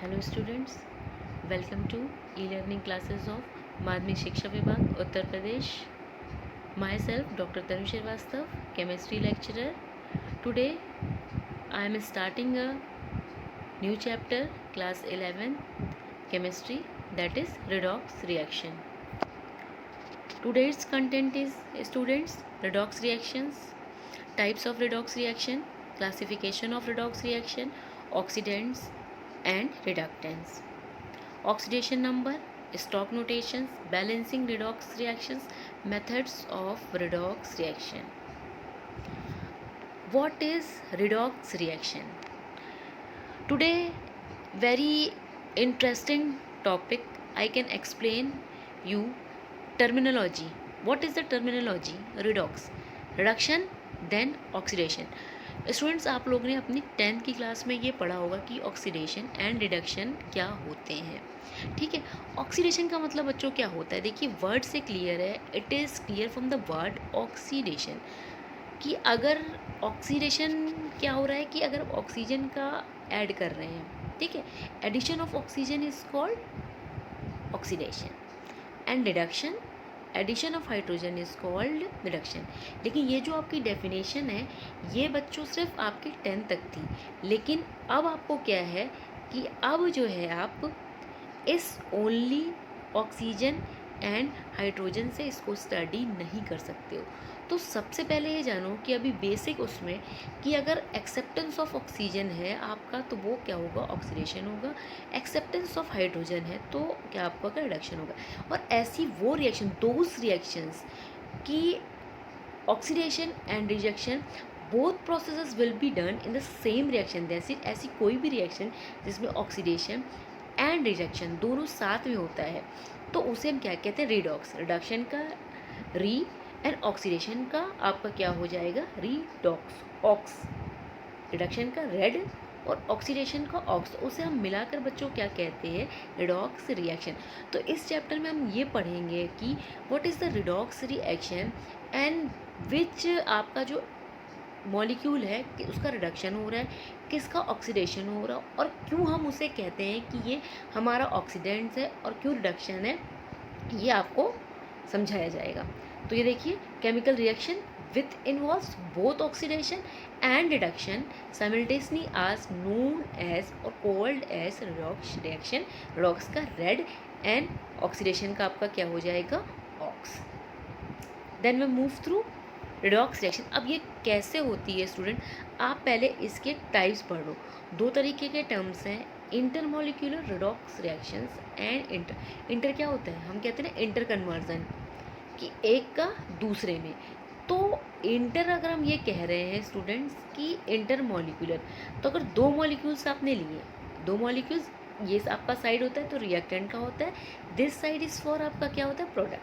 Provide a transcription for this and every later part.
Hello students, welcome to e-learning classes of माध्यमिक शिक्षा विभाग Uttar Pradesh. Myself Dr. Tanu Srivastava, chemistry lecturer. Today I am starting a new chapter, class 11 chemistry, that is redox reaction. Today's content is students redox reactions, types of redox reaction, classification of redox reaction, oxidants and reductants, oxidation number, stock notations, balancing redox reactions, methods of redox reaction. What is redox reaction? Today very interesting topic. I can explain you terminology. What is the terminology? Redox, reduction, then oxidation. Students, आप लोगों ने अपनी 10th की class में ये पढ़ा होगा कि ऑक्सीडेशन एंड रिडक्शन क्या होते हैं. ठीक है, ऑक्सीडेशन का मतलब बच्चों क्या होता है? देखिए, वर्ड से क्लियर है, it is clear from the word oxidation कि अगर ऑक्सीडेशन क्या हो रहा है कि अगर ऑक्सीजन का ऐड कर रहे हैं, ठीक है, addition of oxygen is called oxidation and reduction, addition of hydrogen is called reduction. लेकिन ये जो आपकी डेफिनेशन है ये बच्चों सिर्फ आपकी 10th तक थी, लेकिन अब आपको क्या है कि अब जो है आप इस ओनली ऑक्सीजन एंड हाइड्रोजन से इसको स्टडी नहीं कर सकते हो. तो सबसे पहले ये जानो कि अभी बेसिक उसमें कि अगर एक्सेप्टेंस ऑफ ऑक्सीजन है आपका तो वो क्या होगा? ऑक्सीडेशन होगा. एक्सेप्टेंस ऑफ हाइड्रोजन है तो क्या आपका का रिडक्शन होगा. और ऐसी वो रिएक्शन, दोज रिएक्शंस की oxidation and rejection both processes will be done in the same reaction. जैसे ऐसी कोई भी रिएक्शन जिसमें ऑक्सीडेशन एंड रिजेक्शन दोनों साथ में होता है तो उसे हम क्या कहते हैं? रिडॉक्स. रिडक्शन का री एंड ऑक्सीडेशन का आपका क्या हो जाएगा? रीडॉक्स. ऑक्स, रिडक्शन का रेड और ऑक्सीडेशन का ऑक्स, उसे हम मिलाकर बच्चों क्या कहते हैं? Redox reaction. तो इस चैप्टर में हम ये पढ़ेंगे कि what is the redox reaction and which आपका जो मॉलिक्यूल है कि उसका रिडक्शन हो रहा है, किसका ऑक्सीडेशन हो रहा है और क्यों हम उसे कहते हैं कि ये हमारा ऑक्सीडेंट्स है और क्यों रिडक्शन है, ये आपको समझाया जाएगा. तो ये देखिए, chemical reaction with involves both oxidation and reduction simultaneously as known as और called as redox reaction. Redox का रेड एंड ऑक्सीडेशन का आपका क्या हो जाएगा? Ox. Then we move through redox reaction. अब ये कैसे होती है स्टूडेंट? आप पहले इसके टाइप्स पढ़ लो. दो तरीके के टर्म्स हैं, intermolecular redox reactions and inter क्या होता है? हम कहते हैं ना इंटर कन्वर्जन, कि एक का दूसरे में. तो इंटर अगर हम ये कह रहे हैं स्टूडेंट्स कि इंटर मॉलिक्यूलर, तो अगर दो मॉलिक्यूल्स आपने लिए, दो मॉलिक्यूल्स, ये आपका साइड होता है तो रिएक्टेंट का होता है, दिस साइड इज़ फॉर आपका क्या होता है? प्रोडक्ट.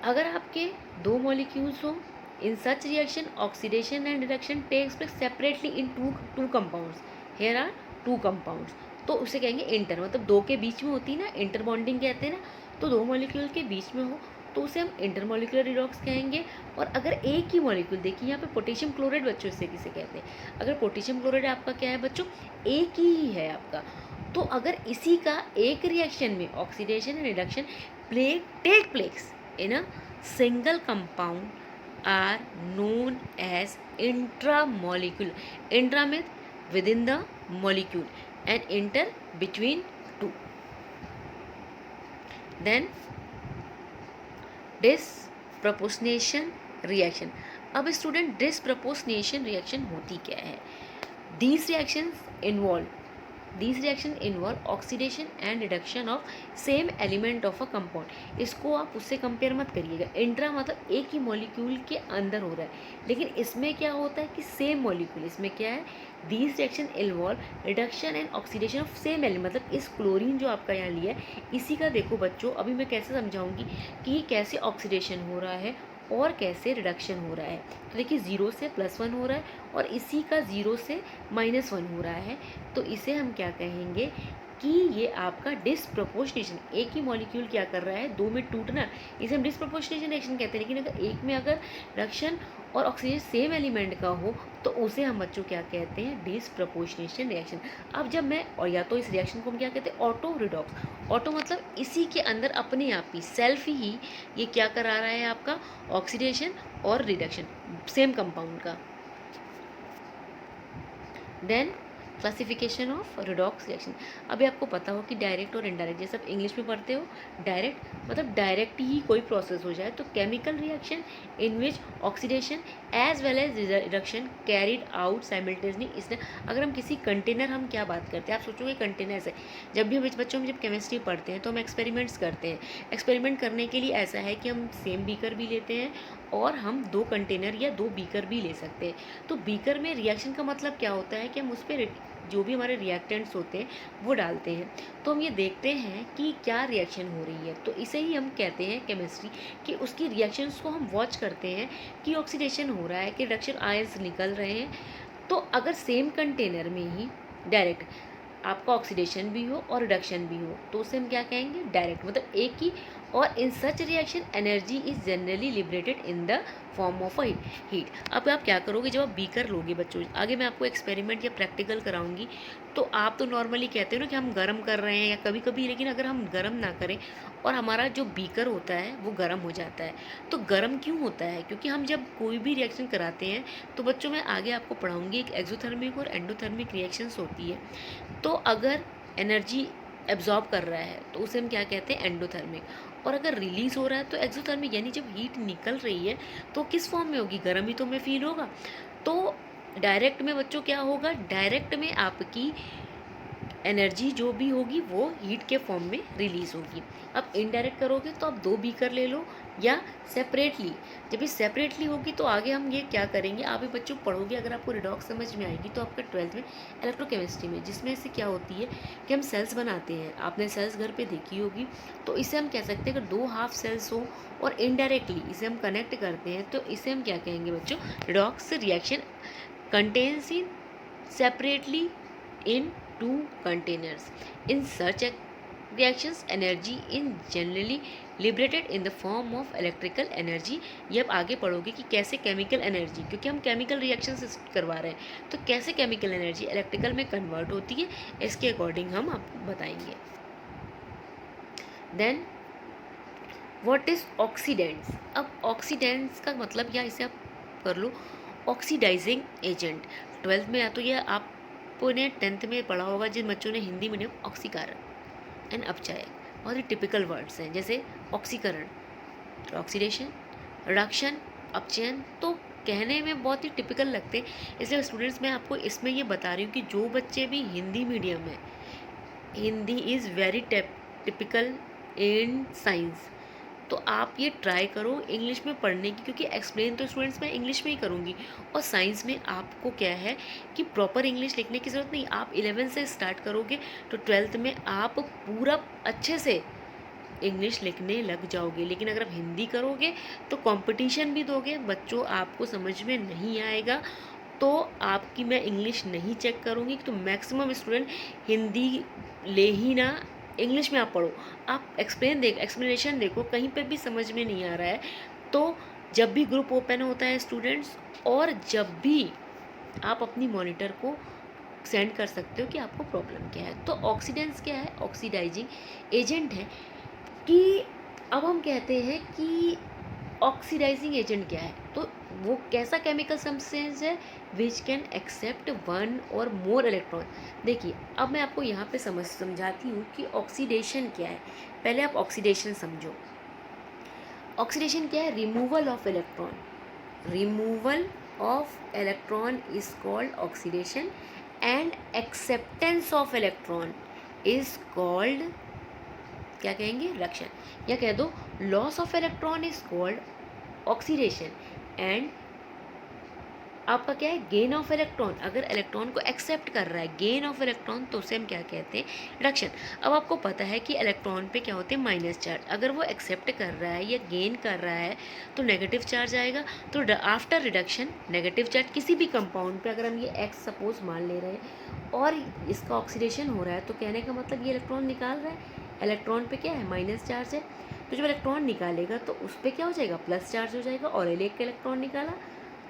अगर आपके दो मॉलिक्यूल्स हो, in such reaction oxidation and reduction takes place separately in two compounds. Here are two compounds, तो उसे कहेंगे इंटर. मतलब दो के बीच में होती है ना, इंटर बॉन्डिंग कहते हैं ना. तो दो मॉलिक्यूल के बीच में हो तो उसे हम इंटरमॉलिक्यूलर रिडॉक्स कहेंगे. और अगर एक ही मॉलिक्यूल, देखिए यहाँ पे पोटेशियम क्लोराइड बच्चों से किसे कहते हैं? अगर पोटेशियम क्लोराइड आपका क्या है बच्चों? एक ही है आपका. तो अगर इसी का एक रिएक्शन में oxidation and reduction take place in a single compound are known as intramolecular. Intra में within the molecule and inter between two. Then disproportionation reaction. अब स्टूडेंट डिसप्रपोर्शनेशन रिएक्शन होती क्या है? These reaction involve oxidation and reduction of same element of a compound. इसको आप उससे compare मत करिएगा. इंट्रा मतलब एक ही मॉलिक्यूल के अंदर हो रहा है, लेकिन इसमें क्या होता है कि सेम मॉलिक्यूल. इसमें क्या है? These reaction involve reduction and oxidation of same element. मतलब इस क्लोरीन जो आपका यहाँ लिया है इसी का देखो बच्चों, अभी मैं कैसे समझाऊंगी कि कैसे ऑक्सीडेशन हो रहा है और कैसे रिडक्शन हो रहा है. तो देखिए, 0 से +1 हो रहा है और इसी का 0 से -1 हो रहा है. तो इसे हम क्या कहेंगे? कि ये आपका डिसप्रपोर्शनेशन, एक ही मॉलिक्यूल क्या कर रहा है, दो में टूटना, इसे हम डिसप्रपोर्शनेशन रिएक्शन कहते हैं। लेकिन अगर एक में अगर रिडक्शन और ऑक्सीजन सेम एलिमेंट का हो तो उसे हम बच्चों क्या कहते हैं, डिसप्रपोर्शनेशन रिएक्शन। अब जब मैं, और या तो इस रिएक्शन को हम क्या कहते हैं, ऑटो रिडॉक्स। ऑटो मतलब इसी के अंदर अपने आप ही सेल्फ ही ये क्या करा रहा है आपका, ऑक्सीडेशन और रिडक्शन सेम कंपाउंड का। Then classification of redox reaction. अभी आपको पता हो कि डायरेक्ट और इनडायरेक्ट, जैसे आप इंग्लिश में पढ़ते हो, डायरेक्ट मतलब डायरेक्ट ही कोई प्रोसेस हो जाए, तो chemical reaction in which oxidation as well as reduction carried out simultaneously. इसने अगर हम किसी कंटेनर, हम क्या बात करते हैं, आप सोचोगे कंटेनर से, जब भी हम बच्चों में जब केमिस्ट्री पढ़ते हैं तो हम एक्सपेरिमेंट्स करते हैं। एक्सपेरिमेंट करने के लिए ऐसा है कि हम सेम बीकर भी लेते हैं और हम दो कंटेनर या दो बीकर भी ले सकते हैं। तो बीकर में रिएक्शन का मतलब क्या होता है कि हम उस पर जो भी हमारे रिएक्टेंट्स होते हैं वो डालते हैं, तो हम ये देखते हैं कि क्या रिएक्शन हो रही है। तो इसे ही हम कहते हैं केमिस्ट्री, कि उसकी रिएक्शंस को हम वॉच करते हैं कि ऑक्सीडेशन हो रहा है, कि रिडक्शन आयंस निकल रहे हैं। तो अगर सेम कंटेनर में ही डायरेक्ट आपका ऑक्सीडेशन भी हो और रिडक्शन भी हो तो उसे हम क्या कहेंगे, डायरेक्ट, मतलब एक ही। और in such reaction energy is generally liberated in the form of a heat. अब आप क्या करोगे, जब आप बीकर लोगे बच्चों, आगे मैं आपको एक्सपेरिमेंट या प्रैक्टिकल कराऊंगी, तो आप तो नॉर्मली कहते हो ना कि हम गर्म कर रहे हैं या कभी कभी, लेकिन अगर हम गर्म ना करें और हमारा जो बीकर होता है वो गर्म हो जाता है, तो गर्म क्यों होता है, क्योंकि हम जब कोई भी रिएक्शन कराते हैं, तो बच्चों मैं आगे आपको पढ़ाऊंगी, एक एक्सोथर्मिक और एंडोथर्मिक रिएक्शंस होती है। तो अगर एनर्जी एब्जॉर्ब कर रहा है तो उसे हम क्या कहते हैं, एंडोथर्मिक। और अगर रिलीज हो रहा है तो एक्सोथर्मिक, यानी जब हीट निकल रही है तो किस फॉर्म में होगी, गर्म ही तो में फील होगा। तो डायरेक्ट में बच्चों क्या होगा, डायरेक्ट में आपकी एनर्जी जो भी होगी वो हीट के फॉर्म में रिलीज होगी। अब इनडायरेक्ट करोगे तो आप दो बीकर ले लो या सेपरेटली, जब ये सेपरेटली होगी तो आगे हम ये क्या करेंगे, आप भी बच्चों पढ़ोगे, अगर आपको रिडॉक्स समझ में आएगी तो आपका 12th में इलेक्ट्रोकेमिस्ट्री में, जिसमें से क्या होती है कि हम सेल्स बनाते हैं, आपने सेल्स घर पे देखी होगी, तो इसे हम कह सकते हैं, अगर दो हाफ सेल्स हो और इनडायरेक्टली इसे हम कनेक्ट करते हैं तो इसे हम क्या कहेंगे बच्चों, redox reaction contains in separately in two containers. In such reactions, energy is generally liberated in the form of electrical energy. ये अब आगे पढ़ोगे कि कैसे केमिकल एनर्जी, क्योंकि हम केमिकल रिएक्शंस करवा रहे हैं, तो कैसे केमिकल एनर्जी इलेक्ट्रिकल में कन्वर्ट होती है, इसके अकॉर्डिंग हम आपको बताएंगे। Then what is oxidants. अब ऑक्सीडेंट्स का मतलब, या इसे आप कर लो ऑक्सीडाइजिंग एजेंट। 12th में या तो ये आप ने 10th में पढ़ा होगा जिन बच्चों ने हिंदी मीडियम, ऑक्सीकरण एंड अपचायक, बहुत ही टिपिकल वर्ड्स हैं, जैसे ऑक्सीकरण, ऑक्सीडेशन, रिडक्शन, अपचयन, तो कहने में बहुत ही टिपिकल लगते हैं। इसलिए स्टूडेंट्स मैं आपको इसमें ये बता रही हूँ कि जो बच्चे भी हिंदी मीडियम में, Hindi is very typical in science, तो आप ये ट्राई करो इंग्लिश में पढ़ने की, क्योंकि एक्सप्लेन तो स्टूडेंट्स मैं इंग्लिश में ही करूँगी, और साइंस में आपको क्या है कि प्रॉपर इंग्लिश लिखने की ज़रूरत नहीं, आप 11 से स्टार्ट करोगे तो 12th में आप पूरा अच्छे से इंग्लिश लिखने लग जाओगे। लेकिन अगर आप हिंदी करोगे तो कंपटीशन भी दोगे बच्चों, आपको समझ में नहीं आएगा, तो आपकी मैं इंग्लिश नहीं चेक करूँगी। तो मैक्सिमम स्टूडेंट हिंदी ले ही ना, इंग्लिश में आप पढ़ो, आप एक्सप्लेनेशन देखो, कहीं पे भी समझ में नहीं आ रहा है तो जब भी ग्रुप ओपन होता है स्टूडेंट्स, और जब भी आप अपनी मॉनिटर को सेंड कर सकते हो कि आपको प्रॉब्लम क्या है। तो ऑक्सीडेंट्स क्या है, ऑक्सीडाइजिंग एजेंट है। कि अब हम कहते हैं कि ऑक्सीडाइजिंग एजेंट क्या है, तो वो कैसा केमिकल सब्सटेंस है विच कैन एक्सेप्ट वन और मोर इलेक्ट्रॉन। देखिए अब मैं आपको यहाँ पे समझाती हूँ कि ऑक्सीडेशन क्या है। पहले आप ऑक्सीडेशन समझो। ऑक्सीडेशन क्या है, removal of electron, removal of electron is called oxidation, and acceptance of electron is called, क्या कहेंगे, रिडक्शन। या कह दो loss of electron is called oxidation, and आपका क्या है, गेन ऑफ इलेक्ट्रॉन। अगर इलेक्ट्रॉन को एक्सेप्ट कर रहा है गेन ऑफ इलेक्ट्रॉन, तो उसे हम क्या कहते हैं, रिडक्शन। अब आपको पता है कि इलेक्ट्रॉन पे क्या होते हैं, माइनस चार्ज। अगर वो एक्सेप्ट कर रहा है या गेन कर रहा है तो नेगेटिव चार्ज आएगा। तो आफ्टर रिडक्शन नेगेटिव चार्ज किसी भी कंपाउंड पे, अगर हम ये एक्स सपोज मान ले रहे हैं और इसका ऑक्सीडेशन हो रहा है, तो कहने का मतलब ये इलेक्ट्रॉन निकाल रहा है, इलेक्ट्रॉन पे क्या है, माइनस चार्ज है। तो जब इलेक्ट्रॉन निकालेगा तो उस पर क्या हो जाएगा, प्लस चार्ज हो जाएगा। और एक इलेक्ट्रॉन निकाला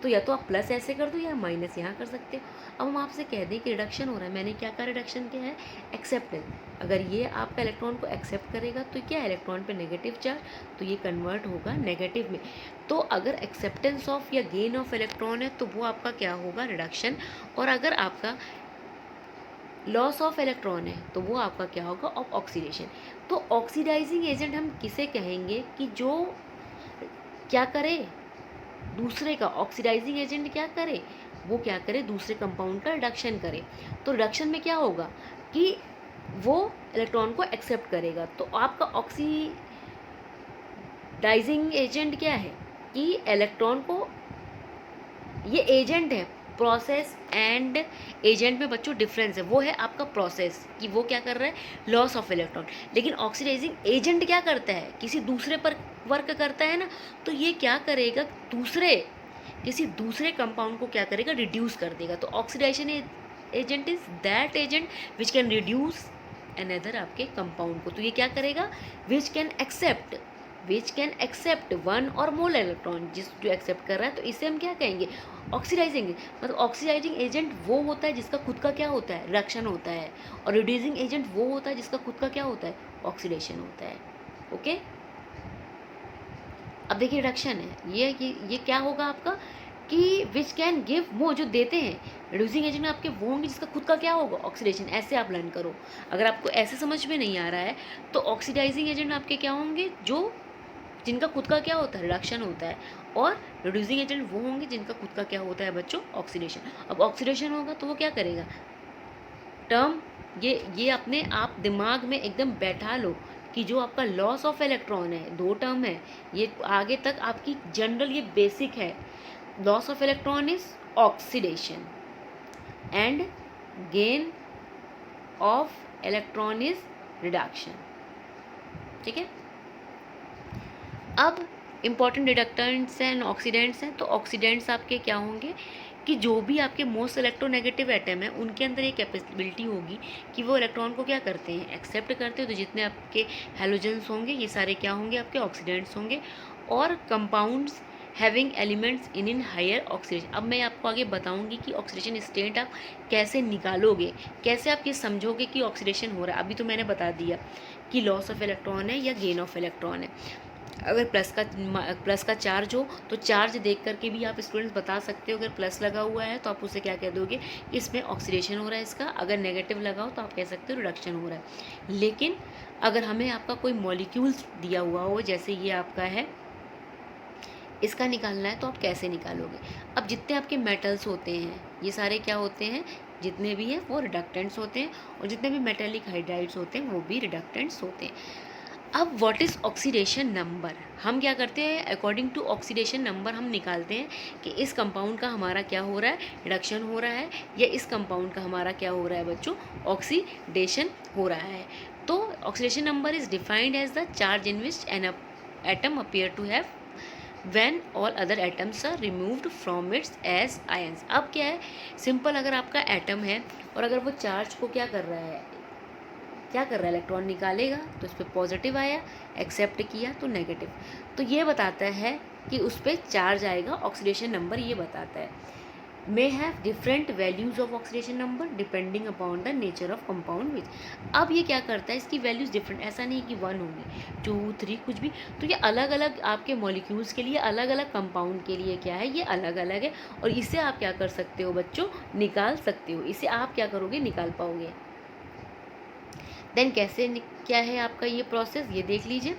तो या तो आप प्लस ऐसे कर दो या माइनस यहाँ कर सकते हो। अब हम आपसे कह दें कि रिडक्शन हो रहा है, मैंने क्या कहा, रिडक्शन क्या है, एक्सेप्टेंस। अगर ये आपका इलेक्ट्रॉन को एक्सेप्ट करेगा तो क्या है, इलेक्ट्रॉन पे नेगेटिव चार्ज, तो ये कन्वर्ट होगा नेगेटिव में। तो अगर एक्सेप्टेंस ऑफ या गेन ऑफ इलेक्ट्रॉन है तो वो आपका क्या होगा, रिडक्शन। और अगर आपका लॉस ऑफ इलेक्ट्रॉन है तो वो आपका क्या होगा, ऑफ ऑक्सीडेशन। तो ऑक्सीडाइजिंग एजेंट हम किसे कहेंगे कि जो क्या करे, दूसरे का, ऑक्सीडाइजिंग एजेंट क्या करे, वो क्या करे, दूसरे कंपाउंड का रिडक्शन करे। तो रिडक्शन में क्या होगा कि वो इलेक्ट्रॉन को एक्सेप्ट करेगा। तो आपका ऑक्सीडाइजिंग एजेंट क्या है कि इलेक्ट्रॉन को, ये एजेंट है, प्रोसेस एंड एजेंट में बच्चों डिफरेंस है। वो है आपका प्रोसेस कि वो क्या कर रहा है, लॉस ऑफ इलेक्ट्रॉन। लेकिन ऑक्सीडाइजिंग एजेंट क्या करता है, किसी दूसरे पर वर्क करता है ना, तो ये क्या करेगा, किसी दूसरे कंपाउंड को क्या करेगा, रिड्यूस कर देगा। तो oxidisation agent is that agent which can reduce another आपके कंपाउंड को। तो ये क्या करेगा, विच कैन एक्सेप्ट वन और मोर इलेक्ट्रॉन, जो एक्सेप्ट कर रहा है, तो इसे हम क्या कहेंगे, ऑक्सीडाइजिंग। मतलब ऑक्सीडाइजिंग एजेंट वो होता है जिसका खुद का क्या होता है, रिडक्शन होता है। और रिड्यूसिंग एजेंट वो होता है जिसका खुद का क्या होता है, ऑक्सीडेशन होता है। ओके, अब देखिए रिडक्शन है, ये क्या होगा आपका कि विच कैन गिव, वो जो देते हैं रिड्यूसिंग एजेंट में आपके वो होंगे जिसका खुद का क्या होगा, ऑक्सीडेशन। ऐसे आप लर्न करो। अगर आपको ऐसे समझ में नहीं आ रहा है तो ऑक्सीडाइजिंग एजेंट आपके क्या होंगे, जिनका खुद का क्या होता है, रिडक्शन होता है। और रिड्यूसिंग एजेंट वो होंगे जिनका खुद का क्या होता है बच्चों, ऑक्सीडेशन। अब ऑक्सीडेशन होगा तो वो क्या करेगा, टर्म ये अपने आप दिमाग में एकदम बैठा लो कि जो आपका लॉस ऑफ इलेक्ट्रॉन है, दो टर्म है, ये आगे तक आपकी जनरल ये बेसिक है। Loss of electron is oxidation and gain of electron is reduction. ठीक है, अब इंपॉर्टेंट रिडक्टेंट्स हैं, ऑक्सीडेंट्स हैं। तो ऑक्सीडेंट्स आपके क्या होंगे कि जो भी आपके मोस्ट इलेक्ट्रोनेगेटिव एटम है उनके अंदर ये कैपेबिलिटी होगी कि वो इलेक्ट्रॉन को क्या करते हैं, एक्सेप्ट करते हैं। तो जितने आपके हैलोजेंस होंगे ये सारे क्या होंगे, आपके ऑक्सीडेंट्स होंगे। और compounds having elements in higher oxidation. अब मैं आपको आगे बताऊंगी कि ऑक्सीडेशन स्टेट आप कैसे निकालोगे, कैसे आप ये समझोगे कि ऑक्सीडेशन हो रहा है। अभी तो मैंने बता दिया कि लॉस ऑफ इलेक्ट्रॉन है या गेन ऑफ इलेक्ट्रॉन है। अगर प्लस का चार्ज हो तो चार्ज देख करके भी आप स्टूडेंट्स बता सकते हो। अगर प्लस लगा हुआ है तो आप उसे क्या कह दोगे, इसमें ऑक्सीडेशन हो रहा है इसका। अगर नेगेटिव लगाओ तो आप कह सकते हो रिडक्शन हो रहा है। लेकिन अगर हमें आपका कोई मॉलिक्यूल्स दिया हुआ हो, जैसे ये आपका है, इसका निकालना है तो आप कैसे निकालोगे। अब जितने आपके मेटल्स होते हैं ये सारे क्या होते हैं, जितने भी हैं वो रिडक्टेंट्स होते हैं। और जितने भी मेटेलिक हाइड्राइड्स होते हैं वो भी रिडक्टेंट्स होते हैं। अब व्हाट इज़ ऑक्सीडेशन नंबर, हम क्या करते हैं, अकॉर्डिंग टू ऑक्सीडेशन नंबर हम निकालते हैं कि इस कंपाउंड का हमारा क्या हो रहा है, रिडक्शन हो रहा है, या इस कंपाउंड का हमारा क्या हो रहा है बच्चों, ऑक्सीडेशन हो रहा है। तो oxidation number is defined as the charge in which an atom appear to have when all other atoms are removed from its as ions। अब क्या है, सिंपल, अगर आपका एटम है और अगर वो चार्ज को क्या कर रहा है, इलेक्ट्रॉन निकालेगा तो इस पर पॉजिटिव आया, एक्सेप्ट किया तो नेगेटिव, तो ये बताता है कि उस पर चार्ज आएगा। ऑक्सीडेशन नंबर ये बताता है। May have different values of oxidation number depending upon the nature of compound which. अब ये क्या करता है, इसकी वैल्यूज़ डिफरेंट, ऐसा नहीं कि 1 होगी, 2, 3 कुछ भी। तो ये अलग अलग आपके मॉलिक्यूल्स के लिए, अलग अलग कंपाउंड के लिए क्या है, ये अलग अलग है। और इसे आप क्या कर सकते हो बच्चों, निकाल सकते हो। इसे आप क्या करोगे, निकाल पाओगे। देन कैसे क्या है आपका ये प्रोसेस, ये देख लीजिए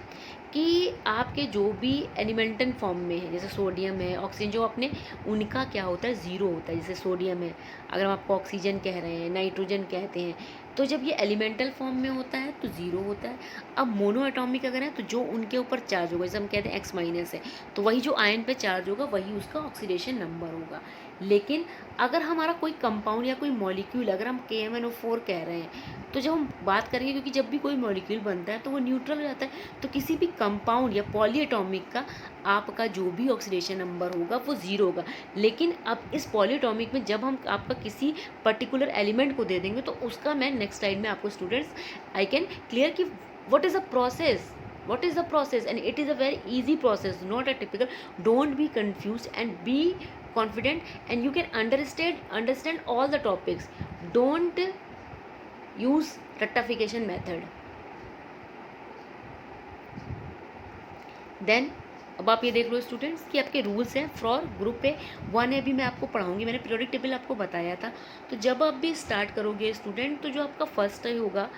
कि आपके जो भी एलिमेंटल फॉर्म में है, जैसे सोडियम है, ऑक्सीजन, जो अपने उनका क्या होता है, ज़ीरो होता है। जैसे सोडियम है, अगर हम आपको ऑक्सीजन कह रहे हैं, नाइट्रोजन कहते हैं, तो जब ये एलिमेंटल फॉर्म में होता है तो ज़ीरो होता है। अब मोनो एटॉमिक अगर है तो जो उनके ऊपर चार्ज होगा, जैसे हम कहते हैं X- है, तो वही जो आयन पे चार्ज होगा वही उसका ऑक्सीडेशन नंबर होगा। लेकिन अगर हमारा कोई कंपाउंड या कोई मॉलिक्यूल, अगर हम KMnO4 कह रहे हैं, तो जब हम बात करेंगे, क्योंकि जब भी कोई मॉलिक्यूल बनता है तो वो न्यूट्रल हो जाता है, तो किसी भी कंपाउंड या पॉलीएटॉमिक का आपका जो भी ऑक्सीडेशन नंबर होगा वो 0 होगा। लेकिन अब इस पॉलीएटॉमिक में जब हम आपका किसी पर्टिकुलर एलिमेंट को दे देंगे, तो उसका मैं नेक्स्ट स्लाइड में आपको स्टूडेंट्स आई कैन क्लियर कि what is the process, and it is a very easy process, not a typical. Don't be confused and be confident, and you can understand all the topics. Don't use rectification method. Then अब आप ये देख लो students कि आपके rules हैं for group पे 1 है, भी मैं आपको पढ़ाऊंगी, मैंने पीरियोडिक टेबल आपको बताया था। तो जब आप भी स्टार्ट करोगे स्टूडेंट, तो जो आपका फर्स्ट है होगा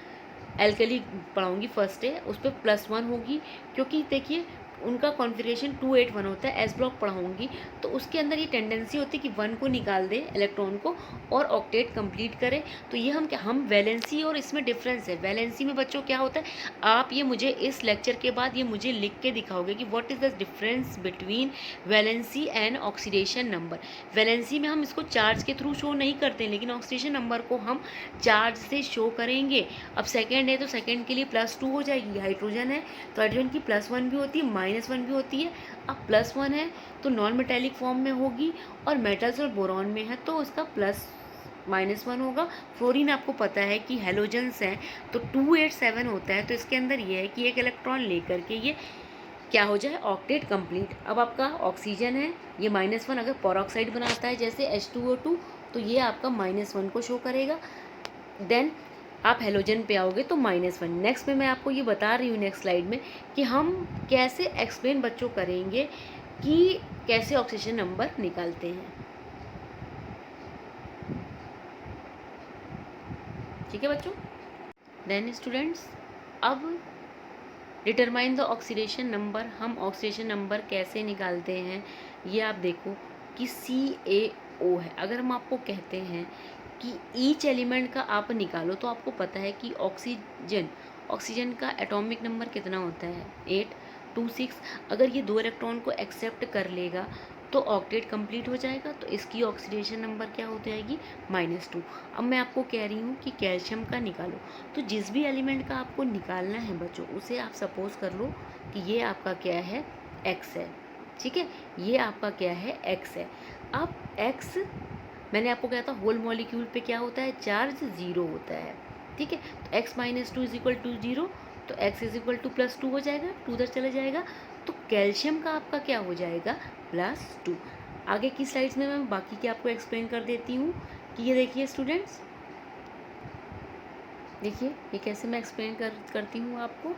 एल्कली पढ़ाऊंगी, फर्स्ट है उस पर +1 होगी, क्योंकि देखिए उनका कॉन्फ़िगरेशन 281 होता है। एस ब्लॉक पढ़ाऊंगी तो उसके अंदर ये टेंडेंसी होती है कि 1 को निकाल दे इलेक्ट्रॉन को और ऑक्टेट कंप्लीट करें। तो ये हम वैलेंसी और इसमें डिफरेंस है। वैलेंसी में बच्चों क्या होता है, आप ये मुझे इस लेक्चर के बाद ये मुझे लिख के दिखाओगे कि what is the difference between valency and oxidation number. Valency में हम इसको चार्ज के थ्रू शो नहीं करते, लेकिन ऑक्सीडेशन नंबर को हम चार्ज से शो करेंगे। अब सेकेंड है तो सेकेंड के लिए +2 हो जाएगी। हाइड्रोजन है तो हाइड्रोजन की +1 भी होती है, -1 भी होती है। अब +1 है तो नॉन मेटेलिक फॉर्म में होगी, और मेटल्स और बोरॉन में है तो उसका -1 होगा। फ्लोरीन आपको पता है कि हेलोजेंस हैं तो 287 होता है, तो इसके अंदर ये है कि एक इलेक्ट्रॉन लेकर के ये क्या हो जाए, ऑक्टेट कंप्लीट। अब आपका ऑक्सीजन है, ये -1 अगर पेरोक्साइड बनाता है जैसे H2O2, तो ये आपका -1 को शो करेगा। देन आप हेलोजन पे आओगे तो -1। नेक्स्ट में मैं आपको ये बता रही हूँ नेक्स्ट स्लाइड में कि हम कैसे एक्सप्लेन बच्चों करेंगे कि कैसे ऑक्सीजन नंबर निकालते हैं। ठीक है बच्चों। देन स्टूडेंट्स, अब डिटरमाइन द ऑक्सीडेशन नंबर। हम ऑक्सीडेशन नंबर कैसे निकालते हैं, ये आप देखो कि CaO है। अगर हम आपको कहते हैं कि ईच एलिमेंट का आप निकालो, तो आपको पता है कि ऑक्सीजन का एटॉमिक नंबर कितना होता है, 826। अगर ये 2 इलेक्ट्रॉन को एक्सेप्ट कर लेगा तो ऑक्टेट कंप्लीट हो जाएगा, तो इसकी ऑक्सीडेशन नंबर क्या हो जाएगी, -2। अब मैं आपको कह रही हूँ कि कैल्शियम का निकालो, तो जिस भी एलिमेंट का आपको निकालना है बच्चों, उसे आप सपोज कर लो कि ये आपका क्या है, X है। ठीक है, ये आपका क्या है, X है। अब X मैंने आपको कहा था होल मॉलिक्यूल पे क्या होता है, चार्ज 0 होता है। ठीक है, तो x - 2 = 0, तो x = +2 हो जाएगा, 2 उधर चला जाएगा, तो कैल्शियम का आपका क्या हो जाएगा, +2। आगे की स्लाइड्स में मैं बाकी के आपको एक्सप्लेन कर देती हूँ कि ये देखिए स्टूडेंट्स, देखिए ये कैसे मैं एक्सप्लेन करती हूँ आपको।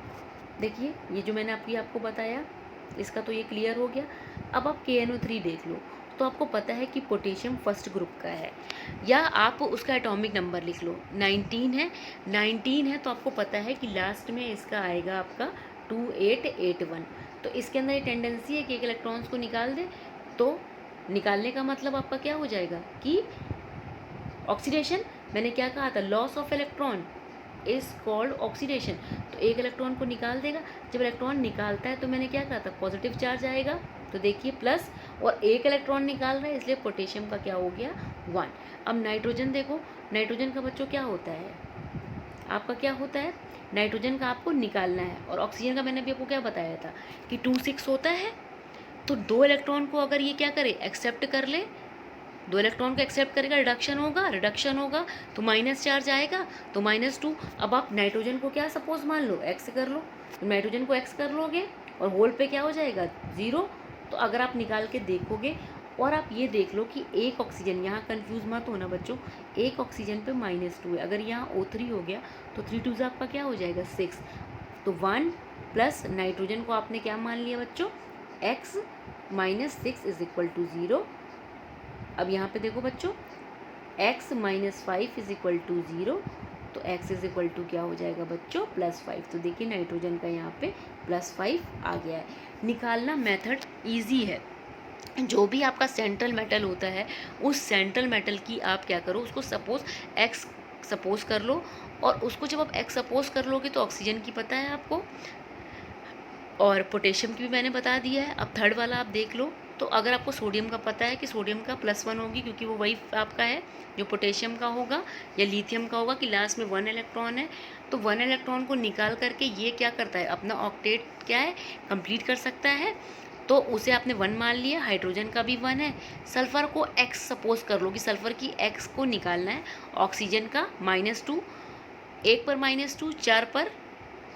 देखिए ये जो मैंने आपको बताया, इसका तो ये क्लियर हो गया। अब आप KNO3 देख लो, तो आपको पता है कि पोटेशियम फर्स्ट ग्रुप का है, या आप उसका एटॉमिक नंबर लिख लो, 19 है। 19 है तो आपको पता है कि लास्ट में इसका आएगा आपका 2881। तो इसके अंदर ये टेंडेंसी है कि एक इलेक्ट्रॉन्स को निकाल दे, तो निकालने का मतलब आपका क्या हो जाएगा कि ऑक्सीडेशन, मैंने क्या कहा था, loss of electron is called oxidation. तो एक इलेक्ट्रॉन को निकाल देगा, जब इलेक्ट्रॉन निकालता है तो मैंने क्या कहा था, पॉजिटिव चार्ज आएगा, तो देखिए प्लस, और एक इलेक्ट्रॉन निकाल रहा है इसलिए पोटेशियम का क्या हो गया, 1। अब नाइट्रोजन देखो, नाइट्रोजन का बच्चों क्या होता है, आपका क्या होता है, नाइट्रोजन का आपको निकालना है। और ऑक्सीजन का मैंने अभी आपको क्या बताया था कि 26 होता है। तो 2 इलेक्ट्रॉन को अगर ये क्या करे, एक्सेप्ट कर ले, 2 इलेक्ट्रॉन को एक्सेप्ट करेगा, रिडक्शन होगा तो माइनस चार्ज आएगा, तो -2। अब आप नाइट्रोजन को क्या सपोज मान लो, x कर लो, तो नाइट्रोजन को x कर लोगे और होल पे क्या हो जाएगा, 0। तो अगर आप निकाल के देखोगे, और आप ये देख लो कि एक ऑक्सीजन, यहाँ कंफ्यूज मत होना बच्चों, एक ऑक्सीजन पे -2 है। अगर यहाँ O3 हो गया तो 3 2 आपका क्या हो जाएगा, 6। तो 1 प्लस नाइट्रोजन को आपने क्या मान लिया बच्चों, x - 6 = 0। अब यहाँ पे देखो बच्चों, x - 5 = 0, तो x क्या हो जाएगा बच्चों, +5। तो देखिए नाइट्रोजन का यहाँ पे +5 आ गया है। निकालना मेथड इजी है। जो भी आपका सेंट्रल मेटल होता है, उस सेंट्रल मेटल की आप क्या करो, उसको सपोज x सपोज कर लो, और उसको जब आप x सपोज कर लोगे तो ऑक्सीजन की पता है आपको, और पोटेशियम की भी मैंने बता दिया है। अब थर्ड वाला आप देख लो, तो अगर आपको सोडियम का पता है कि सोडियम का +1 होगी, क्योंकि वो वही आपका है जो पोटेशियम का होगा या लिथियम का होगा कि लास्ट में 1 इलेक्ट्रॉन है, तो 1 इलेक्ट्रॉन को निकाल करके ये क्या करता है, अपना ऑक्टेट क्या है, कंप्लीट कर सकता है। तो उसे आपने 1 मान लिया, हाइड्रोजन का भी 1 है। सल्फ़र को x सपोज कर लो कि सल्फ़र की x को निकालना है, ऑक्सीजन का -2, 1 पर -2, 4 पर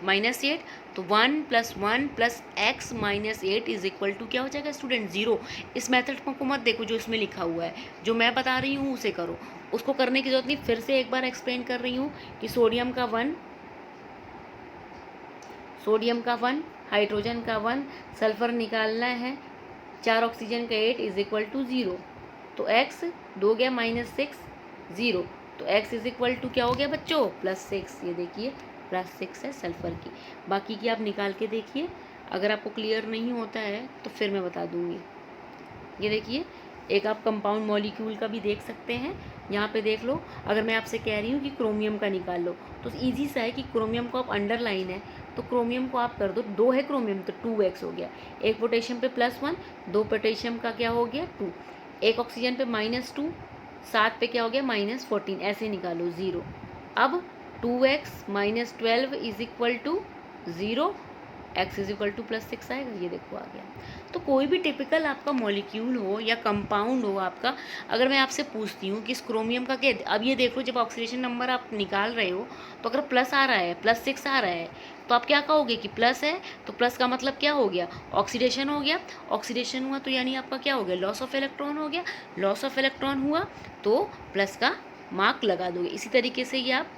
-8, तो 1 + 1 + x - 8 इज इक्वल टू क्या हो जाएगा स्टूडेंट, 0। इस मेथड को मत देखो जो इसमें लिखा हुआ है, जो मैं बता रही हूँ उसे करो, उसको करने की जरूरत नहीं। फिर से एक बार एक्सप्लेन कर रही हूँ कि सोडियम का 1, हाइड्रोजन का 1, सल्फर निकालना है, 4 ऑक्सीजन का 8 इज इक्वल टू 0। तो x 2 गया -6, 0, तो x इज इक्वल टू क्या हो गया बच्चों, +6। ये देखिए +6 है सल्फ़र की। बाकी की आप निकाल के देखिए, अगर आपको क्लियर नहीं होता है तो फिर मैं बता दूंगी। ये देखिए, एक आप कंपाउंड मॉलिक्यूल का भी देख सकते हैं, यहाँ पे देख लो। अगर मैं आपसे कह रही हूँ कि क्रोमियम का निकाल लो, तो ईजी सा है कि क्रोमियम को आप अंडरलाइन है, तो क्रोमियम को आप कर दो, 2 है क्रोमियम तो 2x हो गया, एक पोटेशियम पे +1, 2 पोटेशियम का क्या हो गया 2, एक ऑक्सीजन पे -2, 7 पे क्या हो गया -14, ऐसे निकालो 0। अब 2x - 12 is equal to 0, x is equal to +6 आएगा, ये देखो आ गया। तो कोई भी टिपिकल आपका मॉलिक्यूल हो या कंपाउंड हो आपका, अगर मैं आपसे पूछती हूँ कि इस क्रोमियम का क्या, अब ये देख लो जब ऑक्सीडेशन नंबर आप निकाल रहे हो, तो अगर प्लस आ रहा है, +6 आ रहा है, तो आप क्या कहोगे कि प्लस है, तो प्लस का मतलब क्या हो गया, ऑक्सीडेशन हो गया। ऑक्सीडेशन हुआ तो यानी आपका क्या हो गया, लॉस ऑफ इलेक्ट्रॉन हो गया। लॉस ऑफ इलेक्ट्रॉन हुआ तो प्लस का मार्क लगा दोगे। इसी तरीके से ये आप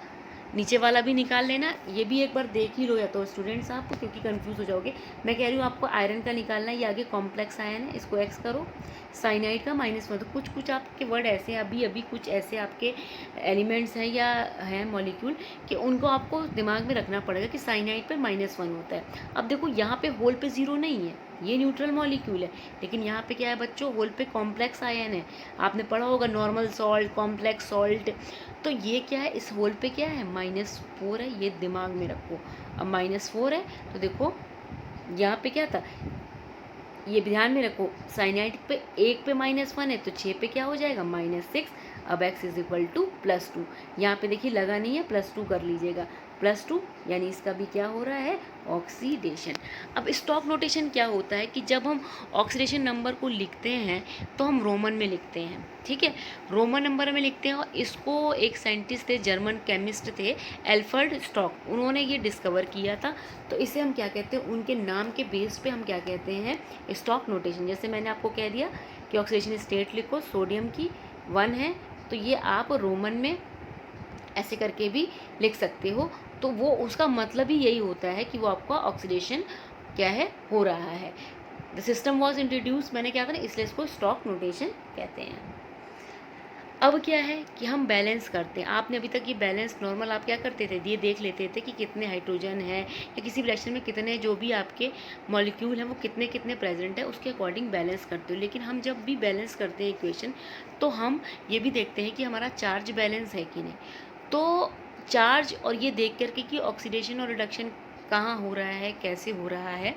नीचे वाला भी निकाल लेना, ये भी एक बार देख ही लो या तो स्टूडेंट्स आप, क्योंकि कंफ्यूज हो जाओगे। मैं कह रही हूँ आपको आयरन का निकालना है, ये आगे कॉम्प्लेक्स आयन है, इसको x करो। साइनाइड का -1, तो कुछ आपके वर्ड ऐसे अभी कुछ ऐसे आपके एलिमेंट्स हैं या हैं मॉलिक्यूल कि उनको आपको दिमाग में रखना पड़ेगा कि साइनाइड पे -1 होता है। अब देखो यहाँ पे होल पे 0 नहीं है, ये न्यूट्रल मॉलिक्यूल है, लेकिन यहाँ पे क्या है बच्चों, होल पे कॉम्प्लेक्स आयन है। आपने पढ़ा होगा नॉर्मल सॉल्ट, कॉम्प्लेक्स सॉल्ट, तो ये क्या है, इस होल पे क्या है -4 है, ये दिमाग में रखो। अब -4 है तो देखो यहाँ पे क्या था, ये ध्यान में रखो, साइनाइड पे 1 पे -1 है तो 6 पे क्या हो जाएगा -6। अब x इज इक्वल टू +2, यहाँ पे देखिए लगा नहीं है, +2 कर लीजिएगा, +2 यानी इसका भी क्या हो रहा है, ऑक्सीडेशन। अब स्टॉक नोटेशन क्या होता है कि जब हम ऑक्सीडेशन नंबर को लिखते हैं तो हम रोमन में लिखते हैं, ठीक है, रोमन नंबर में लिखते हैं। और इसको एक साइंटिस्ट थे, जर्मन केमिस्ट थे, एल्फ्रेड स्टॉक, उन्होंने ये डिस्कवर किया था। तो इसे हम क्या कहते हैं, उनके नाम के बेस पे हम क्या कहते हैं, स्टॉक नोटेशन। जैसे मैंने आपको कह दिया कि ऑक्सीडेशन स्टेट लिखो, सोडियम की 1 है, तो ये आप रोमन में ऐसे करके भी लिख सकते हो। तो वो उसका मतलब ही यही होता है कि वो आपका ऑक्सीडेशन क्या है, हो रहा है। द सिस्टम वॉज इंट्रोड्यूस, मैंने क्या करा, इसलिए इसको स्टॉक नोटेशन कहते हैं। अब क्या है कि हम बैलेंस करते हैं। आपने अभी तक ये बैलेंस नॉर्मल आप क्या करते थे, ये देख लेते थे कि कितने हाइड्रोजन है या किसी भी रिएक्शन में कितने जो भी आपके मॉलिक्यूल हैं वो कितने कितने प्रेजेंट है, उसके अकॉर्डिंग बैलेंस करते हो। लेकिन हम जब भी बैलेंस करते हैं इक्वेशन, तो हम ये भी देखते हैं कि हमारा चार्ज बैलेंस है कि नहीं। तो चार्ज और ये देख करके कि ऑक्सीडेशन और रिडक्शन कहाँ हो रहा है, कैसे हो रहा है,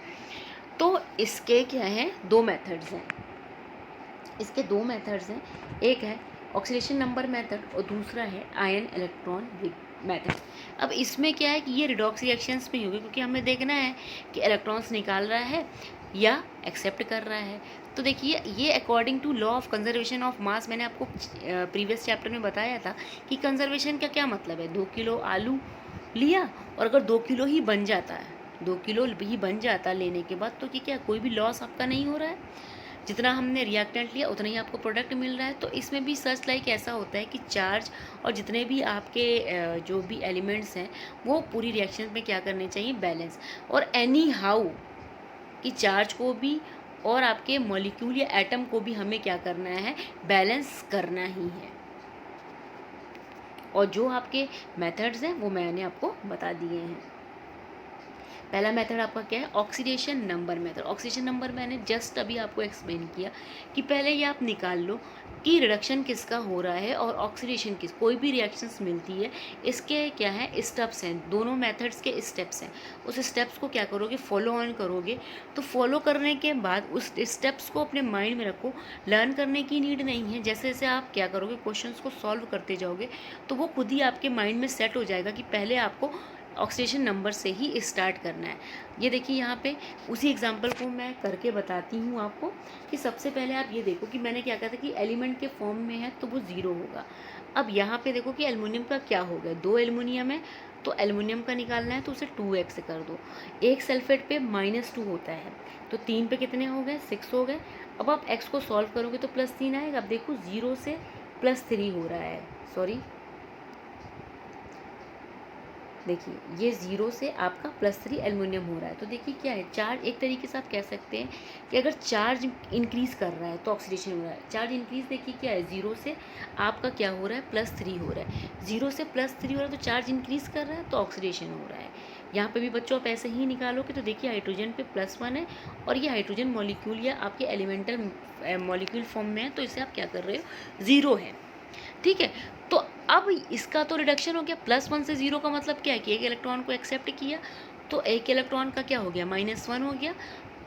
तो इसके क्या हैं, 2 मेथड्स हैं। इसके 2 मेथड्स हैं, एक है ऑक्सीडेशन नंबर मेथड और दूसरा है आयन इलेक्ट्रॉन मेथड। अब इसमें क्या है कि ये रिडॉक्स रिएक्शंस में होगी, क्योंकि हमें देखना है कि इलेक्ट्रॉन्स निकाल रहा है या एक्सेप्ट कर रहा है। तो देखिए, ये according to law of conservation of mass, मैंने आपको प्रीवियस चैप्टर में बताया था कि कंजर्वेशन का क्या मतलब है। 2 किलो आलू लिया और अगर 2 किलो ही बन जाता है, 2 किलो ही बन जाता लेने के बाद, तो कि क्या कोई भी लॉस आपका नहीं हो रहा है, जितना हमने रिएक्टेंट लिया उतना ही आपको प्रोडक्ट मिल रहा है। तो इसमें भी सच लाइक ऐसा होता है कि चार्ज और जितने भी आपके जो भी एलिमेंट्स हैं वो पूरी रिएक्शन में क्या करने चाहिए, बैलेंस। और एनी हाउ कि चार्ज को भी और आपके मॉलिक्यूल या एटम को भी हमें क्या करना है, बैलेंस करना ही है। और जो आपके मेथड्स हैं वो मैंने आपको बता दिए हैं। पहला मेथड आपका क्या है, oxidation number method. Oxidation number मैंने जस्ट अभी आपको एक्सप्लेन किया कि पहले ये आप निकाल लो कि रिडक्शन किसका हो रहा है और ऑक्सीडेशन किस, कोई भी रिएक्शंस मिलती है इसके क्या है स्टेप्स हैं, दोनों मेथड्स के स्टेप्स हैं। उस स्टेप्स को क्या करोगे, फॉलो ऑन करोगे। तो फॉलो करने के बाद उस स्टेप्स को अपने माइंड में रखो, लर्न करने की नीड नहीं है। जैसे जैसे आप क्या करोगे, क्वेश्चंस को सॉल्व करते जाओगे तो वो खुद ही आपके माइंड में सेट हो जाएगा कि पहले आपको ऑक्सीडेशन नंबर से ही स्टार्ट करना है। ये देखिए यहाँ पे उसी एग्जांपल को मैं करके बताती हूँ आपको कि सबसे पहले आप ये देखो कि मैंने क्या कहा था कि एलिमेंट के फॉर्म में है तो वो ज़ीरो होगा। अब यहाँ पे देखो कि एल्युमिनियम का क्या हो गया, 2 एल्युमिनियम है तो एल्युमिनियम का निकालना है तो उसे 2x से कर दो। एक सल्फेट पे -2 होता है तो 3 पे कितने हो गए, 6 हो गए। अब आप x को सॉल्व करोगे तो +3 आएगा। अब देखो 0 से +3 हो रहा है, सॉरी देखिए ये 0 से आपका +3 एल्युमिनियम हो रहा है। तो देखिए क्या है, चार्ज एक तरीके से आप कह सकते हैं कि अगर चार्ज इंक्रीज़ कर रहा है तो ऑक्सीडेशन हो रहा है। चार्ज इंक्रीज़ देखिए क्या है, 0 से आपका क्या हो रहा है, +3 हो रहा है। 0 से +3 हो रहा है तो चार्ज इंक्रीज़ कर रहा है तो ऑक्सीडेशन हो रहा है। यहाँ पे भी बच्चों आप ऐसे ही निकालोगे तो देखिए हाइड्रोजन पे +1 है और ये हाइड्रोजन मॉलिक्यूल या आपके एलिमेंटल मॉलिक्यूल फॉर्म में है तो इसे आप क्या कर रहे हो, 0 है। ठीक है, तो अब इसका तो रिडक्शन हो गया। +1 से 0 का मतलब क्या है कि एक इलेक्ट्रॉन को एक्सेप्ट किया तो एक इलेक्ट्रॉन का क्या हो गया, -1 हो गया।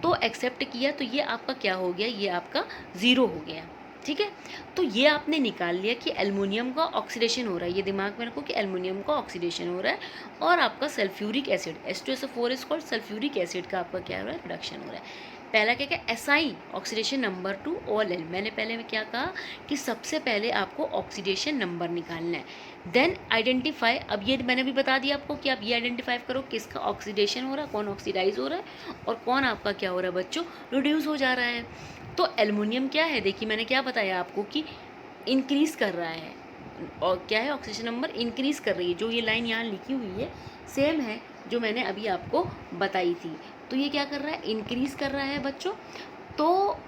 तो एक्सेप्ट किया तो ये आपका क्या हो गया, ये आपका 0 हो गया। ठीक है, तो ये आपने निकाल लिया कि एल्युमिनियम का ऑक्सीडेशन हो रहा है। ये दिमाग में रखो कि एल्युमिनियम का ऑक्सीडेशन हो रहा है और आपका sulphuric acid H2SO4 is called sulphuric acid का आपका क्या हो रहा है, रिडक्शन हो रहा है। पहला क्या क्या, SI oxidation number two all L. मैंने पहले में क्या कहा कि सबसे पहले आपको ऑक्सीडेशन नंबर निकालना है, देन आइडेंटिफाई। अब ये मैंने भी बता दिया आपको कि आप ये आइडेंटिफाई करो किसका ऑक्सीडेशन हो रहा है, कौन ऑक्सीडाइज हो रहा है और कौन आपका क्या हो रहा है बच्चों, रिड्यूस हो जा रहा है। तो एल्युमिनियम क्या है, देखिए मैंने क्या बताया आपको कि इंक्रीज़ कर रहा है और क्या है, ऑक्सीडेशन नंबर इंक्रीज़ कर रही है। जो ये लाइन यहाँ लिखी हुई है सेम है जो मैंने अभी आपको बताई थी। तो ये क्या कर रहा है, इंक्रीज़ कर रहा है बच्चों। तो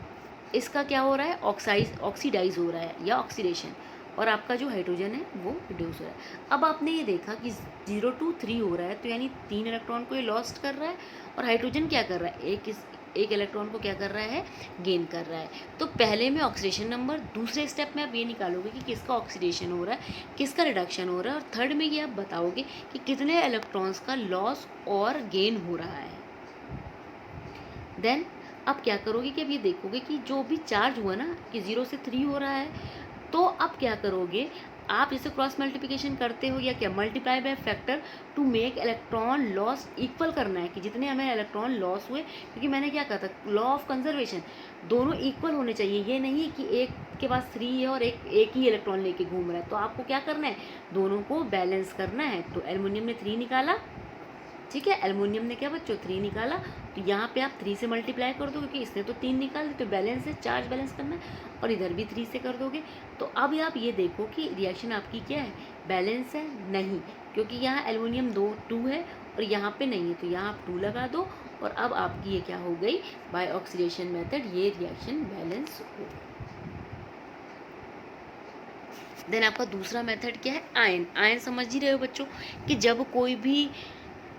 इसका क्या हो रहा है, ऑक्सीडाइज हो रहा है या ऑक्सीडेशन, और आपका जो हाइड्रोजन है वो रिड्यूस हो रहा है। अब आपने ये देखा कि 0 to 3 हो रहा है तो यानी 3 इलेक्ट्रॉन को ये लॉस्ट कर रहा है और हाइड्रोजन क्या कर रहा है, एक इलेक्ट्रॉन को क्या कर रहा है, गेन कर रहा है। तो पहले में ऑक्सीडेशन नंबर, दूसरे स्टेप में आप ये निकालोगे कि किसका ऑक्सीडेशन हो रहा है, किसका रिडक्शन हो रहा है, और थर्ड में ये आप बताओगे कि कितने इलेक्ट्रॉन्स का लॉस और गेन हो रहा है। देन आप क्या करोगे कि अब ये देखोगे कि जो भी चार्ज हुआ ना कि 0 से 3 हो रहा है, तो अब क्या करोगे आप, इसे क्रॉस मल्टीप्लिकेशन करते हो या क्या, multiply by factor to make electron loss equal करना है कि जितने हमें इलेक्ट्रॉन लॉस हुए, क्योंकि मैंने क्या कहा था, लॉ ऑफ कंजर्वेशन, दोनों इक्वल होने चाहिए। ये नहीं है कि एक के पास 3 है और एक ही इलेक्ट्रॉन लेके घूम रहा है। तो आपको क्या करना है, दोनों को बैलेंस करना है। तो एल्युमिनियम ने 3 निकाला, ठीक है, एल्युमिनियम ने क्या बच्चों 3 निकाला, तो यहाँ पे आप 3 से मल्टीप्लाई कर दो क्योंकि इसने तो 3 निकाल दी, तो बैलेंस है, चार्ज बैलेंस करना है, और इधर भी 3 से कर दोगे। तो अब आप ये देखो कि रिएक्शन आपकी क्या है, बैलेंस है नहीं, क्योंकि यहाँ एल्युमिनियम 2 है और यहाँ पे नहीं है, तो यहाँ आप 2 लगा दो और अब आपकी ये क्या हो गई, बाय ऑक्सीडेशन मेथड ये रिएक्शन बैलेंस हो। देन आपका दूसरा मेथड क्या है, आयन। आयन समझ ही रहे हो बच्चों कि जब कोई भी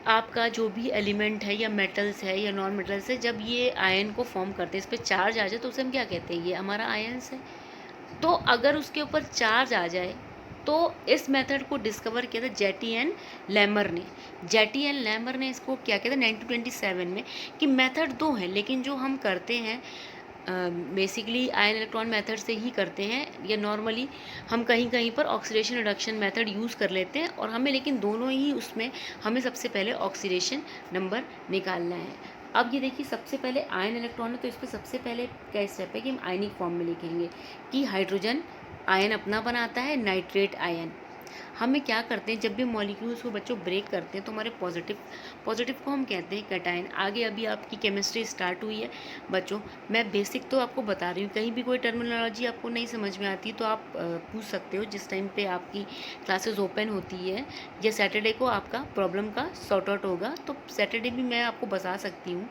आपका जो भी एलिमेंट है या मेटल्स है या नॉन मेटल्स है, जब ये आयन को फॉर्म करते हैं, इस पर चार्ज आ जाए तो उसे हम क्या कहते हैं, ये हमारा आयन्स है। तो अगर उसके ऊपर चार्ज आ जाए तो इस मेथड को डिस्कवर किया था जेटी एंड लैमर ने। जेटी एंड लैमर ने इसको क्या किया था 1927 में, कि मेथड 2 हैं लेकिन जो हम करते हैं बेसिकली आयन इलेक्ट्रॉन मेथड से ही करते हैं, या नॉर्मली हम कहीं कहीं पर ऑक्सीडेशन रिडक्शन मेथड यूज़ कर लेते हैं, और हमें लेकिन दोनों ही उसमें हमें सबसे पहले ऑक्सीडेशन नंबर निकालना है। अब ये देखिए सबसे पहले आयन इलेक्ट्रॉन है तो इस पर सबसे पहले क्या स्टेप है कि हम आयनिक फॉर्म में लिखेंगे कि हाइड्रोजन आयन अपना बनाता है नाइट्रेट आयन। हमें क्या करते हैं, जब भी मॉलिक्यूल्स को बच्चों ब्रेक करते हैं तो हमारे पॉजिटिव को हम कहते हैं कैटायन। आगे अभी आपकी केमिस्ट्री स्टार्ट हुई है बच्चों, मैं बेसिक तो आपको बता रही हूँ, कहीं भी कोई टर्मिनोलॉजी आपको नहीं समझ में आती तो आप पूछ सकते हो जिस टाइम पे आपकी क्लासेस ओपन होती है, या सैटरडे को आपका प्रॉब्लम का सॉर्ट आउट होगा, तो सैटरडे भी मैं आपको बता सकती हूँ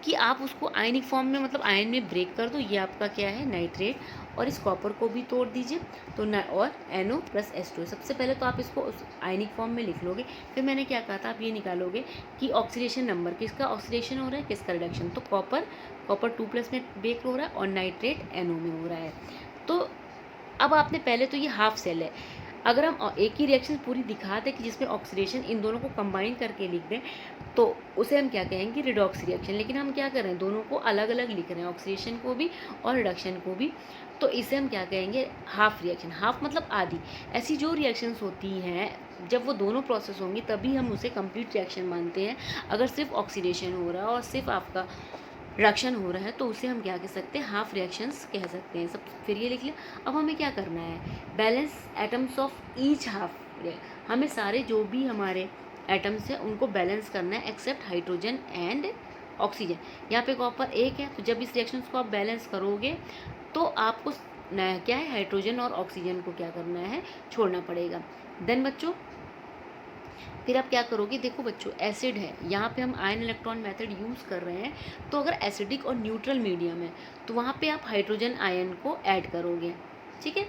कि आप उसको आयनिक फॉर्म में, मतलब आयन में ब्रेक कर दो, ये आपका क्या है नाइट्रेट, और इस कॉपर को भी तोड़ दीजिए तो और NO प्लस H2। सबसे पहले तो आप इसको उस आयनिक फॉर्म में लिख लोगे, फिर मैंने क्या कहा था आप ये निकालोगे कि ऑक्सीडेशन नंबर, किसका ऑक्सीडेशन हो रहा है, किसका रिडक्शन। तो कॉपर 2+ में बेक हो रहा है और नाइट्रेट NO में हो रहा है। तो अब आपने पहले तो ये हाफ सेल है, अगर हम एक ही रिएक्शन पूरी दिखा दें कि जिसमें ऑक्सीडेशन इन दोनों को कंबाइन करके लिख दें तो उसे हम क्या कहेंगे, रिडॉक्स रिएक्शन। लेकिन हम क्या कर रहे हैं, दोनों को अलग अलग लिख रहे हैं, ऑक्सीडेशन को भी और रिडक्शन को भी, तो इसे हम क्या कहेंगे, हाफ रिएक्शन। हाफ मतलब आधी। ऐसी जो रिएक्शंस होती हैं जब वो दोनों प्रोसेस होंगी तभी हम उसे कंप्लीट रिएक्शन मानते हैं। अगर सिर्फ ऑक्सीडेशन हो रहा है और सिर्फ आपका रिडक्शन हो रहा है तो उसे हम क्या कह सकते हैं, हाफ रिएक्शंस कह सकते हैं। सब फिर ये लिख लिया। अब हमें क्या करना है, balance atoms of each half. हमें सारे जो भी हमारे एटम्स हैं उनको बैलेंस करना है एक्सेप्ट हाइड्रोजन एंड ऑक्सीजन। यहाँ पे कॉपर 1 है, तो जब इस रिएक्शंस को आप बैलेंस करोगे तो आपको क्या है, हाइड्रोजन और ऑक्सीजन को क्या करना है, छोड़ना पड़ेगा। देन बच्चों फिर आप क्या करोगे, देखो बच्चों एसिड है, यहाँ पे हम आयन इलेक्ट्रॉन मेथड यूज़ कर रहे हैं, तो अगर एसिडिक और न्यूट्रल मीडियम है तो वहाँ पे आप हाइड्रोजन आयन को ऐड करोगे, ठीक है,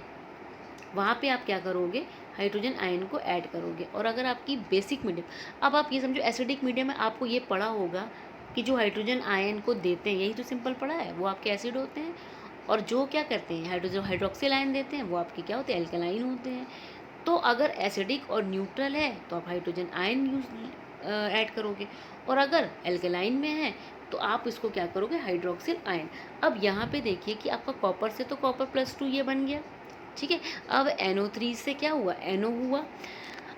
वहाँ पे आप क्या करोगे, हाइड्रोजन आयन को ऐड करोगे। और अगर आपकी बेसिक मीडियम, अब आप ये समझो एसिडिक मीडियम में आपको ये पढ़ा होगा कि जो हाइड्रोजन आयन को देते हैं, यही तो सिंपल पढ़ा है, वो आपके एसिड होते हैं, और जो क्या करते हैं हाइड्रोक्सिल आयन देते हैं वो आपके क्या होते हैं, एल्कलाइन होते हैं। तो अगर एसिडिक और न्यूट्रल है तो आप हाइड्रोजन आयन ऐड करोगे, और अगर एल्कलाइन में है तो आप इसको क्या करोगे, हाइड्रोक्सिल आयन। अब यहाँ पे देखिए कि आपका कॉपर से तो कॉपर +2 ये बन गया, ठीक है। अब NO3 से क्या हुआ, NO हुआ।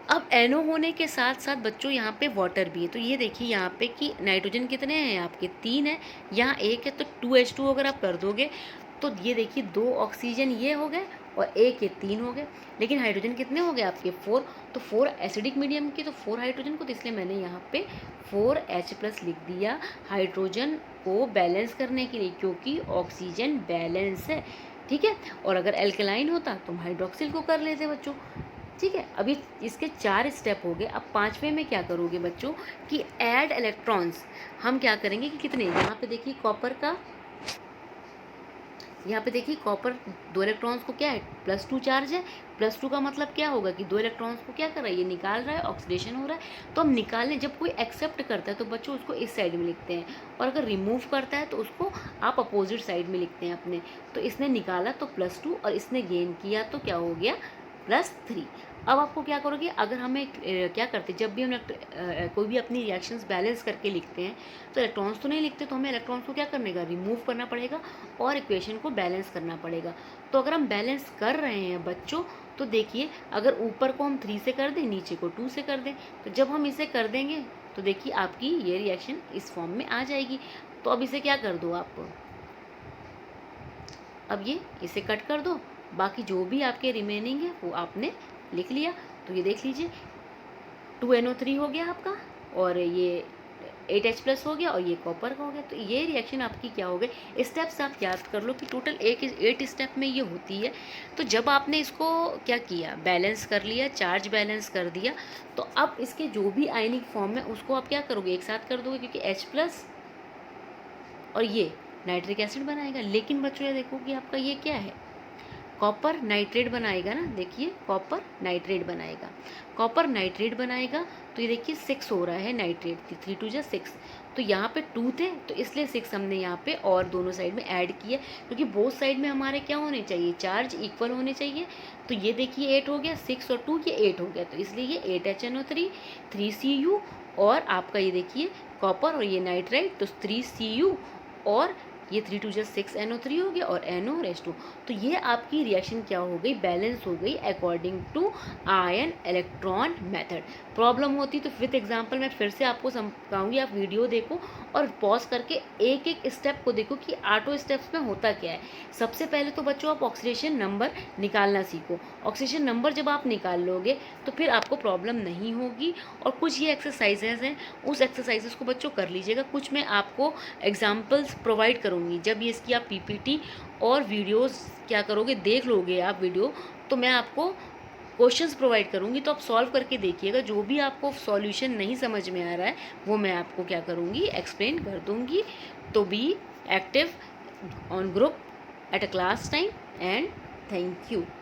अब NO होने के साथ साथ बच्चों यहाँ पे वाटर भी है, तो ये देखिए यहाँ पे कि नाइट्रोजन कितने हैं आपके, 3 है, यहाँ 1 है, तो 2H2 अगर आप कर दोगे तो ये देखिए 2 ऑक्सीजन ये हो गए और 1 ये 3 हो गए। लेकिन हाइड्रोजन कितने हो गए आपके, 4, तो 4 एसिडिक मीडियम के तो 4 हाइड्रोजन को, तो इसलिए मैंने यहाँ पे 4H+ लिख दिया हाइड्रोजन को बैलेंस करने के लिए, क्योंकि ऑक्सीजन बैलेंस है, ठीक है। और अगर एल्कलाइन होता तो हम हाइड्रोक्सिल को कर लेते बच्चों, ठीक है। अभी इसके 4 स्टेप हो गए। अब 5वें में क्या करोगे बच्चों कि ऐड इलेक्ट्रॉन्स, हम क्या करेंगे कि कितने, यहाँ पे देखिए कॉपर का, यहाँ पे देखिए कॉपर 2 इलेक्ट्रॉन्स को क्या है, +2 चार्ज है। +2 का मतलब क्या होगा कि 2 इलेक्ट्रॉन्स को क्या कर रहा है, ये निकाल रहा है, ऑक्सीडेशन हो रहा है। तो हम निकालने, जब कोई एक्सेप्ट करता है तो बच्चों उसको इस साइड में लिखते हैं, और अगर रिमूव करता है तो उसको आप अपोजिट साइड में लिखते हैं अपने। तो इसने निकाला तो +2 और इसने गेन किया तो क्या हो गया, +3। अब आपको क्या करोगे, अगर हमें क्या करते, जब भी हम कोई भी अपनी रिएक्शंस बैलेंस करके लिखते हैं तो इलेक्ट्रॉन्स तो नहीं लिखते, तो हमें इलेक्ट्रॉन्स को क्या करने का, रिमूव करना पड़ेगा और इक्वेशन को बैलेंस करना पड़ेगा। तो अगर हम बैलेंस कर रहे हैं बच्चों तो देखिए, अगर ऊपर को हम 3 से कर दें, नीचे को 2 से कर दें, तो जब हम इसे कर देंगे तो देखिए आपकी ये रिएक्शन इस फॉर्म में आ जाएगी। तो अब इसे क्या कर दो आप, अब ये इसे कट कर दो, बाकी जो भी आपके रिमेनिंग है वो आपने लिख लिया। तो ये देख लीजिए 2NO3 हो गया आपका, और ये 8H+ हो गया, और ये कॉपर का हो गया। तो ये रिएक्शन आपकी क्या हो गई, स्टेप्स आप याद कर लो कि टोटल 8 स्टेप में ये होती है। तो जब आपने इसको क्या किया, बैलेंस कर लिया, चार्ज बैलेंस कर दिया, तो अब इसके जो भी आयनिक फॉर्म है उसको आप क्या करोगे, एक साथ कर दोगे, क्योंकि H+ और ये नाइट्रिक एसिड बनाएगा। लेकिन बच्चों ये देखो कि आपका ये क्या है, कॉपर नाइट्रेट बनाएगा ना, देखिए कॉपर नाइट्रेट बनाएगा, कॉपर नाइट्रेट बनाएगा। तो ये देखिए 6 हो रहा है नाइट्रेट, 3 2 6, तो यहाँ पे 2 थे तो इसलिए 6 हमने यहाँ पे और दोनों साइड में ऐड किया, क्योंकि बोथ साइड में हमारे क्या होने चाहिए, चार्ज इक्वल होने चाहिए। तो ये देखिए 8 हो गया, 6 और 2 ये 8 हो गया, तो इसलिए ये 8HNO3 3Cu, और आपका ये देखिए कॉपर और ये नाइट्राइट तो 3Cu, और ये 3 2 6 NO3 हो गया, और NO और H2। तो ये आपकी रिएक्शन क्या हो गई, बैलेंस हो गई according to ion electron method. Problem होती तो विद एग्जांपल मैं फिर से आपको समझाऊंगी, आप वीडियो देखो और पॉज करके एक एक स्टेप को देखो कि 8 स्टेप्स में होता क्या है। सबसे पहले तो बच्चों आप ऑक्सीडेशन नंबर निकालना सीखो। ऑक्सीडेशन नंबर जब आप निकाल लोगे तो फिर आपको प्रॉब्लम नहीं होगी। और कुछ ये एक्सरसाइजेज हैं, उस एक्सरसाइजेस को बच्चों कर लीजिएगा। कुछ मैं आपको एग्जाम्पल्स प्रोवाइड करूँगी, जब ये इसकी आप PPT और वीडियोज़ क्या करोगे, देख लोगे आप वीडियो, तो मैं आपको क्वेश्चंस प्रोवाइड करूँगी, तो आप सॉल्व करके देखिएगा। जो भी आपको सॉल्यूशन नहीं समझ में आ रहा है वो मैं आपको क्या करूँगी, एक्सप्लेन कर दूँगी। तो be active on group at a class time. and thank you.